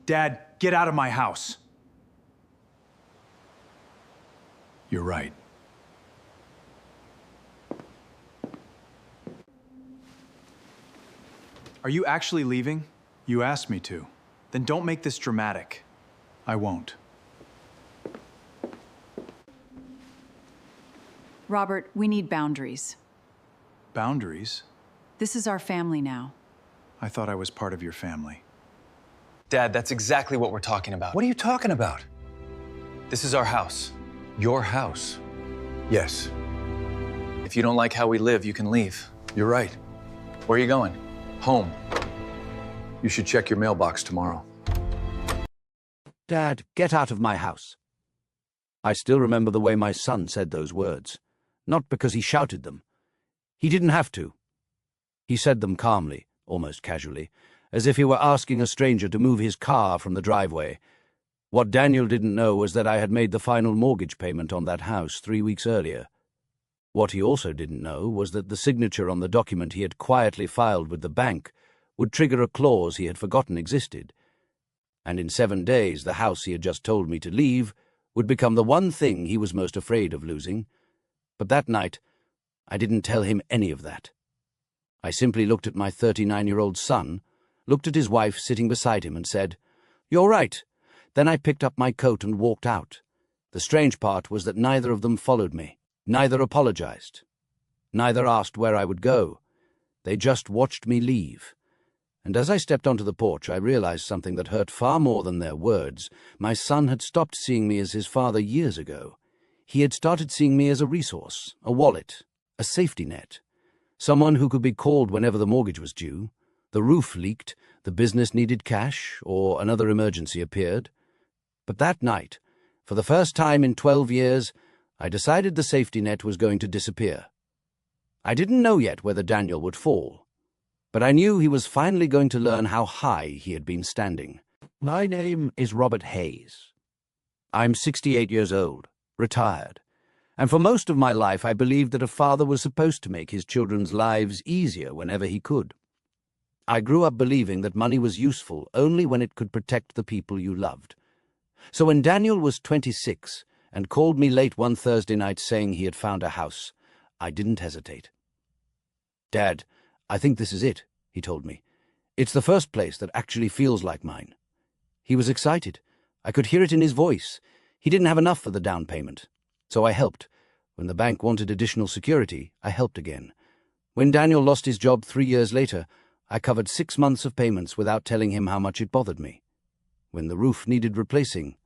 Dad, get out of my house. You're right. Are you actually leaving? You asked me to. Then don't make this dramatic. I won't. Robert, we need boundaries. Boundaries? This is our family now. I thought I was part of your family. Dad, that's exactly what we're talking about. What are you talking about? This is our house. Your house? Yes, If you don't like how we live, you can leave. you're right. Where are you going? Home. You should check your mailbox tomorrow. Dad, get out of my house. I still remember the way my son said those words. Not because he shouted them. He didn't have to. He said them calmly, almost casually, as if he were asking a stranger to move his car from the driveway. What Daniel didn't know was that I had made the final mortgage payment on that house 3 weeks earlier. What he also didn't know was that the signature on the document he had quietly filed with the bank would trigger a clause he had forgotten existed. And in 7 days, the house he had just told me to leave would become the one thing he was most afraid of losing. But that night, I didn't tell him any of that. I simply looked at my 39-year-old son, looked at his wife sitting beside him and said, "You're right." Then I picked up my coat and walked out. The strange part was that neither of them followed me. Neither apologized. Neither asked where I would go. They just watched me leave. And as I stepped onto the porch, I realized something that hurt far more than their words. My son had stopped seeing me as his father years ago. He had started seeing me as a resource, a wallet, a safety net. Someone who could be called whenever the mortgage was due. The roof leaked, the business needed cash, or another emergency appeared. But that night, for the first time in 12 years, I decided the safety net was going to disappear. I didn't know yet whether Daniel would fall, but I knew he was finally going to learn how high he had been standing. My name is Robert Hayes. I'm 68 years old, retired, and for most of my life I believed that a father was supposed to make his children's lives easier whenever he could. I grew up believing that money was useful only when it could protect the people you loved. So when Daniel was 26 and called me late one Thursday night saying he had found a house, I didn't hesitate. "Dad, I think this is it," he told me. "It's the first place that actually feels like mine." He was excited. I could hear it in his voice. He didn't have enough for the down payment. So I helped. When the bank wanted additional security, I helped again. When Daniel lost his job 3 years later, I covered 6 months of payments without telling him how much it bothered me. When the roof needed replacing,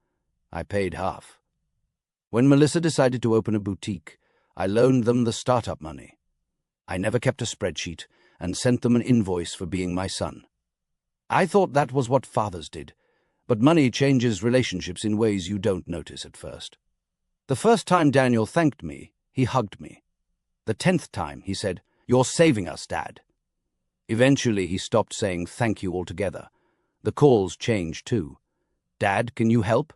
I paid half. When Melissa decided to open a boutique, I loaned them the startup money. I never kept a spreadsheet and sent them an invoice for being my son. I thought that was what fathers did, but money changes relationships in ways you don't notice at first. The first time Daniel thanked me, he hugged me. The 10th time, he said, "You're saving us, Dad." Eventually, he stopped saying thank you altogether. The calls changed too. "Dad, can you help?"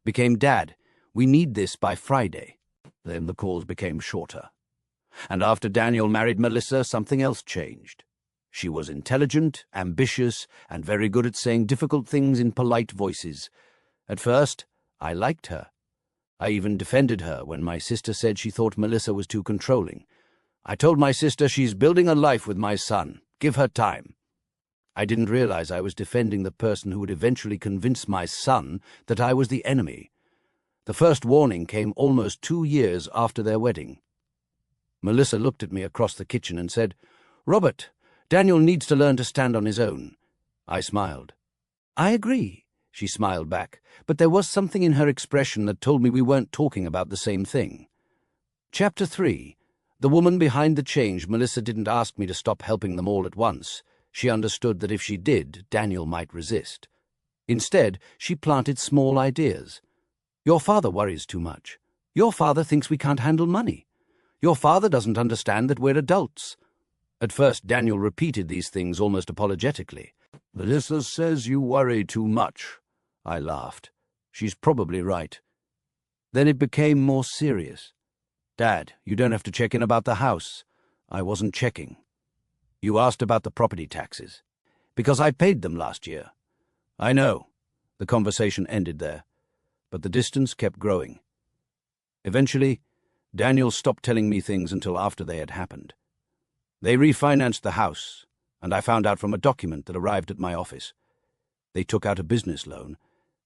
became "Dad, we need this by Friday." Then the calls became shorter. And after Daniel married Melissa, something else changed. She was intelligent, ambitious, and very good at saying difficult things in polite voices. At first, I liked her. I even defended her when my sister said she thought Melissa was too controlling. I told my sister she's building a life with my son. Give her time. I didn't realize I was defending the person who would eventually convince my son that I was the enemy. The first warning came almost 2 years after their wedding. Melissa looked at me across the kitchen and said, "Robert, Daniel needs to learn to stand on his own." I smiled. "I agree," she smiled back, but there was something in her expression that told me we weren't talking about the same thing. Chapter 3. The woman behind the change. Melissa didn't ask me to stop helping them all at once. She understood that if she did, Daniel might resist. Instead, she planted small ideas. "Your father worries too much. Your father thinks we can't handle money. Your father doesn't understand that we're adults." At first, Daniel repeated these things almost apologetically. "Melissa says you worry too much." I laughed. She's probably right. Then it became more serious. "Dad, you don't have to check in about the house." I wasn't checking. "You asked about the property taxes." "Because I paid them last year." "I know. The conversation ended there, but the distance kept growing. Eventually, Daniel stopped telling me things until after they had happened. They refinanced the house, and I found out from a document that arrived at my office. They took out a business loan,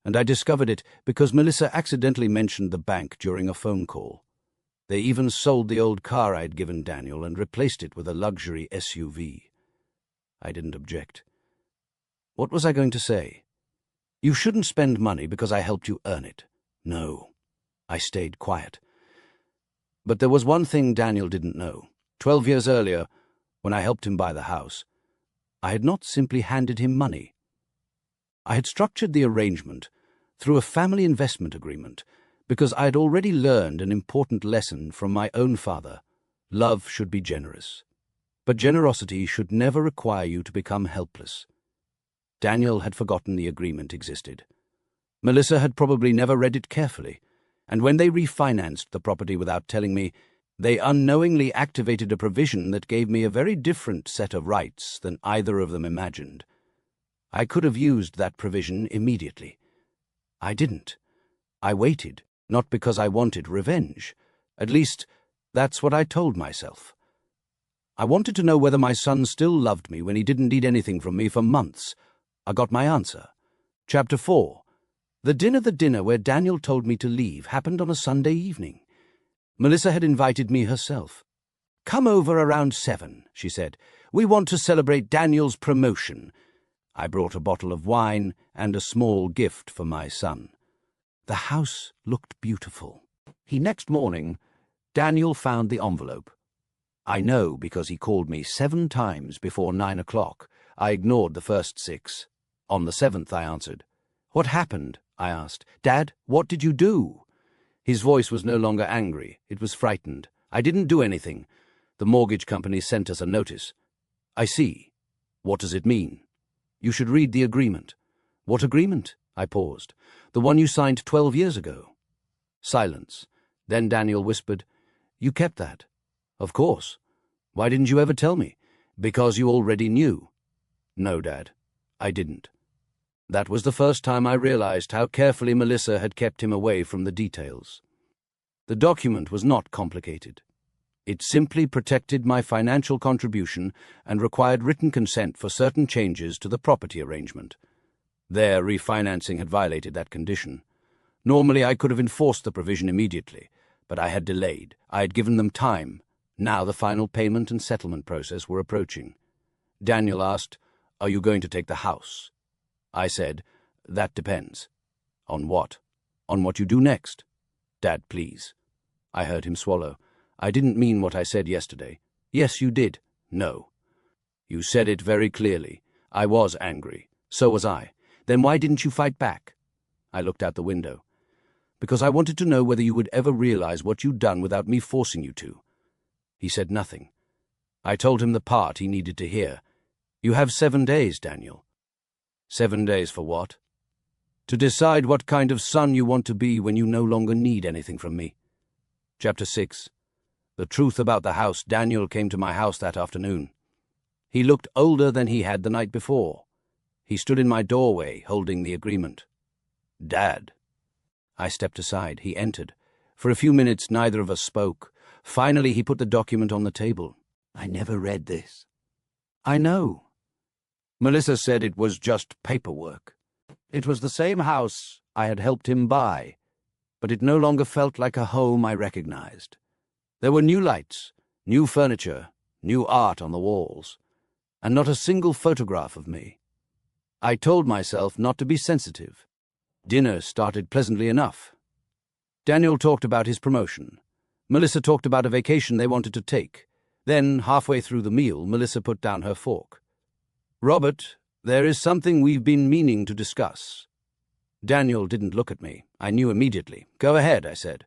and I discovered it because Melissa accidentally mentioned the bank during a phone call. They even sold the old car I'd given Daniel and replaced it with a luxury SUV. I didn't object. What was I going to say? You shouldn't spend money because I helped you earn it. No. I stayed quiet. But there was one thing Daniel didn't know. 12 years earlier, when I helped him buy the house, I had not simply handed him money. I had structured the arrangement through a family investment agreement because I had already learned an important lesson from my own father. Love should be generous, but generosity should never require you to become helpless. Daniel had forgotten the agreement existed. Melissa had probably never read it carefully, and when they refinanced the property without telling me, they unknowingly activated a provision that gave me a very different set of rights than either of them imagined. I could have used that provision immediately. I didn't. I waited, not because I wanted revenge. At least, that's what I told myself. I wanted to know whether my son still loved me when he didn't need anything from me for months. I got my answer. Chapter 4. The dinner where Daniel told me to leave happened on a Sunday evening. Melissa had invited me herself. "Come over around 7, she said. "We want to celebrate Daniel's promotion." I brought a bottle of wine and a small gift for my son. The house looked beautiful. Next morning, Daniel found the envelope. I know because he called me 7 times before 9 o'clock. I ignored the first 6. On the 7th, I answered. "What happened?" I asked. "Dad, what did you do?" His voice was no longer angry. It was frightened. "I didn't do anything. The mortgage company sent us a notice." "I see. What does it mean?" "You should read the agreement." "What agreement?" I paused. "The one you signed 12 years ago." Silence. Then Daniel whispered, "You kept that?" "Of course. Why didn't you ever tell me?" "Because you already knew." "No, Dad, I didn't." That was the first time I realized how carefully Melissa had kept him away from the details. The document was not complicated. It simply protected my financial contribution and required written consent for certain changes to the property arrangement. Their refinancing had violated that condition. Normally I could have enforced the provision immediately, but I had delayed. I had given them time. Now the final payment and settlement process were approaching. Daniel asked, "Are you going to take the house?" I said, "That depends." "On what?" "On what you do next." "Dad, please." I heard him swallow. "I didn't mean what I said yesterday." "Yes, you did." "No." "You said it very clearly. I was angry. So was I. Then why didn't you fight back?" I looked out the window. "Because I wanted to know whether you would ever realize what you'd done without me forcing you to." He said nothing. I told him the part he needed to hear. "You have 7 days, Daniel." 7 days for what? "To decide what kind of son you want to be when you no longer need anything from me." Chapter 6. The truth about the house. Daniel came to my house that afternoon. He looked older than he had the night before. He stood in my doorway, holding the agreement. "Dad." I stepped aside. He entered. For a few minutes, neither of us spoke. Finally, he put the document on the table. "I never read this." "I know. Melissa said it was just paperwork. It was the same house I had helped him buy, but it no longer felt like a home I recognized. There were new lights, new furniture, new art on the walls, and not a single photograph of me. I told myself not to be sensitive. Dinner started pleasantly enough. Daniel talked about his promotion. Melissa talked about a vacation they wanted to take. Then, halfway through the meal, Melissa put down her fork. "Robert, there is something we've been meaning to discuss." Daniel didn't look at me. I knew immediately. "Go ahead," I said.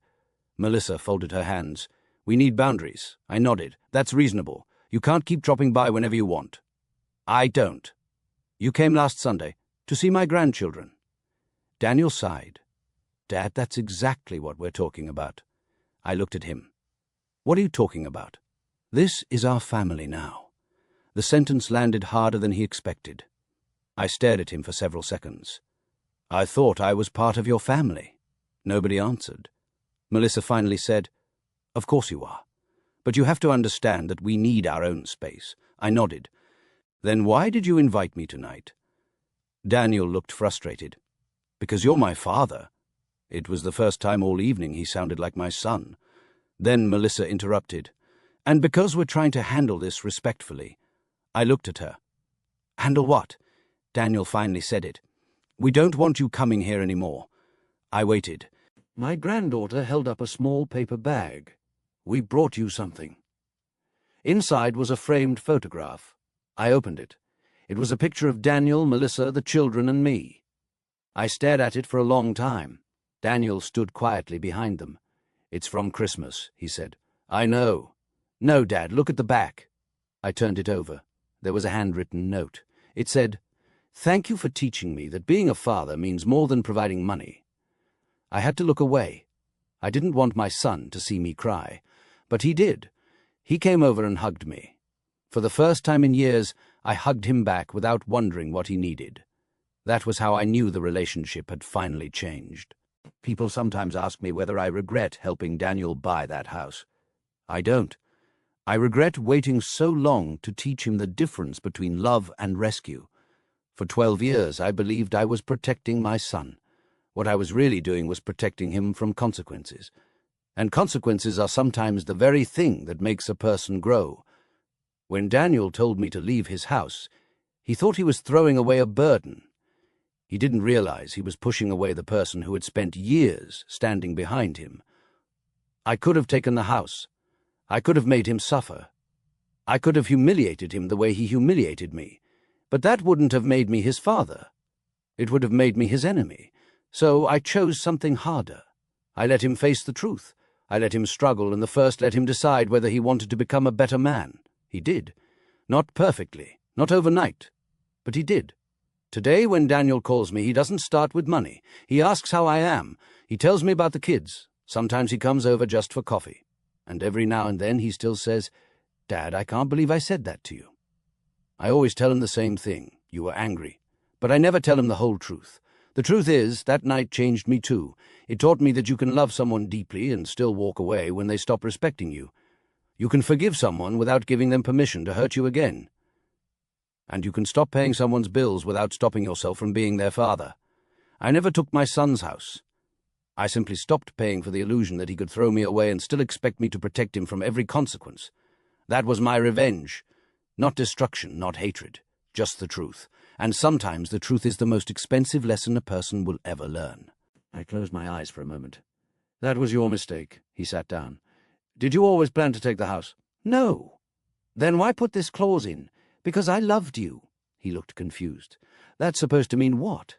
Melissa folded her hands. "We need boundaries." I nodded. "That's reasonable. You can't keep dropping by whenever you want." "I don't." "You came last Sunday to see my grandchildren." Daniel sighed. "Dad, that's exactly what we're talking about." I looked at him. "What are you talking about?" "This is our family now." The sentence landed harder than he expected. I stared at him for several seconds. I thought I was part of your family. Nobody answered. Melissa finally said, Of course you are. But you have to understand that we need our own space. I nodded. Then why did you invite me tonight? Daniel looked frustrated. Because you're my father. It was the first time all evening he sounded like my son. Then Melissa interrupted. And because we're trying to handle this respectfully. I looked at her. Handle what? Daniel finally said it. We don't want you coming here anymore. I waited. My granddaughter held up a small paper bag. We brought you something. Inside was a framed photograph. I opened it. It was a picture of Daniel, Melissa, the children, and me. I stared at it for a long time. Daniel stood quietly behind them. It's from Christmas, he said. I know. No, Dad, look at the back. I turned it over. There was a handwritten note. It said, Thank you for teaching me that being a father means more than providing money. I had to look away. I didn't want my son to see me cry, but he did. He came over and hugged me. For the first time in years, I hugged him back without wondering what he needed. That was how I knew the relationship had finally changed. People sometimes ask me whether I regret helping Daniel buy that house. I don't. I regret waiting so long to teach him the difference between love and rescue. For 12 years, I believed I was protecting my son. What I was really doing was protecting him from consequences. And consequences are sometimes the very thing that makes a person grow. When Daniel told me to leave his house, he thought he was throwing away a burden. He didn't realize he was pushing away the person who had spent years standing behind him. I could have taken the house. I could have made him suffer. I could have humiliated him the way he humiliated me. But that wouldn't have made me his father. It would have made me his enemy. So I chose something harder. I let him face the truth. I let him struggle, and first let him decide whether he wanted to become a better man. He did. Not perfectly, not overnight, but he did. Today, when Daniel calls me, he doesn't start with money. He asks how I am. He tells me about the kids. Sometimes he comes over just for coffee. And every now and then he still says, Dad, I can't believe I said that to you. I always tell him the same thing. You were angry. But I never tell him the whole truth. The truth is, that night changed me too. It taught me that you can love someone deeply and still walk away when they stop respecting you. You can forgive someone without giving them permission to hurt you again. And you can stop paying someone's bills without stopping yourself from being their father. I never took my son's house. I simply stopped paying for the illusion that he could throw me away and still expect me to protect him from every consequence. That was my revenge. Not destruction, not hatred, just the truth. And sometimes the truth is the most expensive lesson a person will ever learn. I closed my eyes for a moment. That was your mistake. He sat down. Did you always plan to take the house? No. Then why put this clause in? Because I loved you. He looked confused. That's supposed to mean what?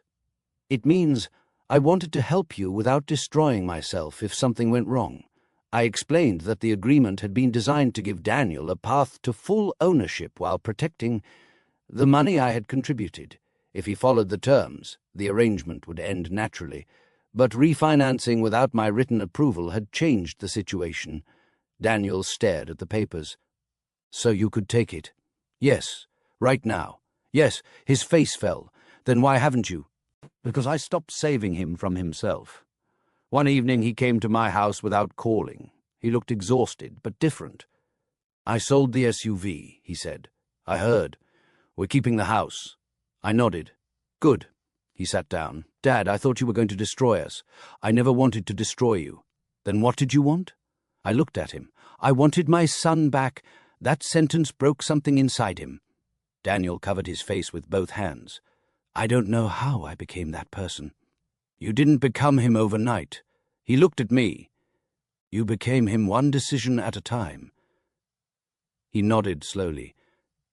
It means I wanted to help you without destroying myself if something went wrong. I explained that the agreement had been designed to give Daniel a path to full ownership while protecting the money I had contributed. If he followed the terms, the arrangement would end naturally. But refinancing without my written approval had changed the situation. Daniel stared at the papers. So you could take it? Yes, right now. Yes, his face fell. Then why haven't you? Because I stopped saving him from himself. One evening he came to my house without calling. He looked exhausted, but different. I sold the SUV, he said. I heard. We're keeping the house. I nodded. Good. He sat down. Dad, I thought you were going to destroy us. I never wanted to destroy you. Then what did you want? I looked at him. I wanted my son back. That sentence broke something inside him. Daniel covered his face with both hands. I don't know how I became that person. You didn't become him overnight. He looked at me. You became him one decision at a time. He nodded slowly.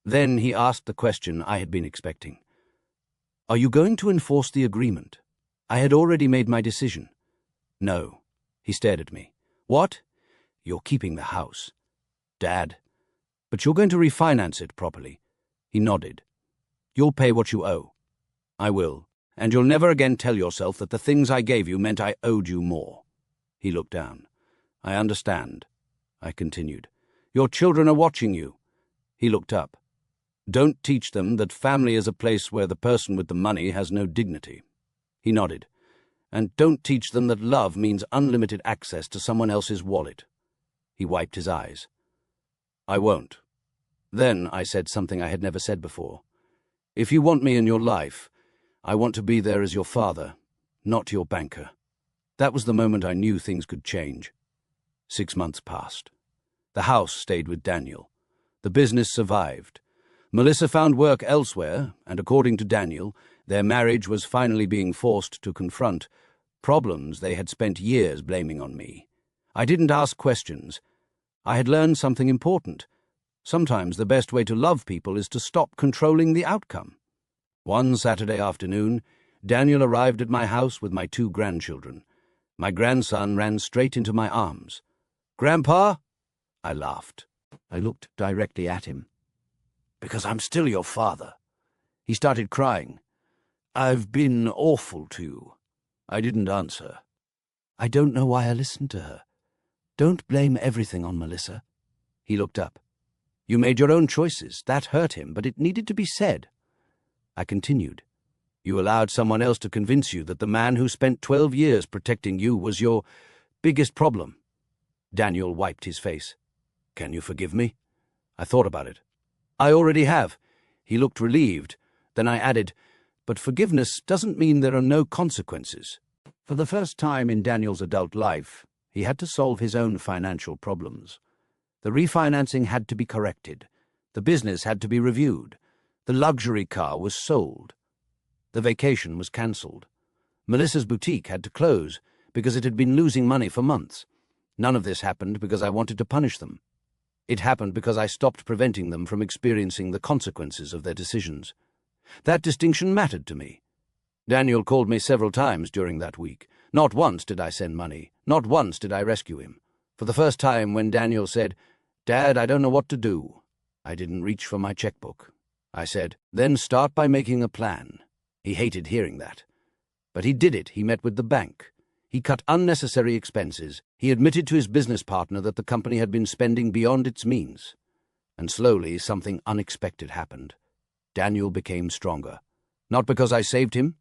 Then he asked the question I had been expecting. Are you going to enforce the agreement? I had already made my decision. No. He stared at me. What? You're keeping the house. Dad. But you're going to refinance it properly. He nodded. You'll pay what you owe. I will. And you'll never again tell yourself that the things I gave you meant I owed you more. He looked down. I understand. I continued. Your children are watching you. He looked up. Don't teach them that family is a place where the person with the money has no dignity. He nodded. "And don't teach them that love means unlimited access to someone else's wallet." He wiped his eyes. "I won't." Then I said something I had never said before. "If you want me in your life, I want to be there as your father, not your banker." That was the moment I knew things could change. 6 months passed. The house stayed with Daniel. The business survived. Melissa found work elsewhere, and according to Daniel, their marriage was finally being forced to confront problems they had spent years blaming on me. I didn't ask questions. I had learned something important. Sometimes the best way to love people is to stop controlling the outcome. One Saturday afternoon, Daniel arrived at my house with my 2 grandchildren. My grandson ran straight into my arms. "Grandpa?" I laughed. I looked directly at him. "Because I'm still your father." He started crying. "I've been awful to you." I didn't answer. "I don't know why I listened to her. Don't blame everything on Melissa." He looked up. "You made your own choices. That hurt him, but it needed to be said." I continued. "You allowed someone else to convince you that the man who spent 12 years protecting you was your biggest problem." Daniel wiped his face. "Can you forgive me?" I thought about it. "I already have." He looked relieved. Then I added, "But forgiveness doesn't mean there are no consequences." For the first time in Daniel's adult life, he had to solve his own financial problems. The refinancing had to be corrected. The business had to be reviewed. The luxury car was sold. The vacation was cancelled. Melissa's boutique had to close because it had been losing money for months. None of this happened because I wanted to punish them. It happened because I stopped preventing them from experiencing the consequences of their decisions. That distinction mattered to me. Daniel called me several times during that week. Not once did I send money. Not once did I rescue him. For the first time, when Daniel said, "Dad, I don't know what to do," I didn't reach for my checkbook. I said, "Then start by making a plan." He hated hearing that. But he did it. He met with the bank. He cut unnecessary expenses. He admitted to his business partner that the company had been spending beyond its means. And slowly, something unexpected happened. Daniel became stronger. Not because I saved him,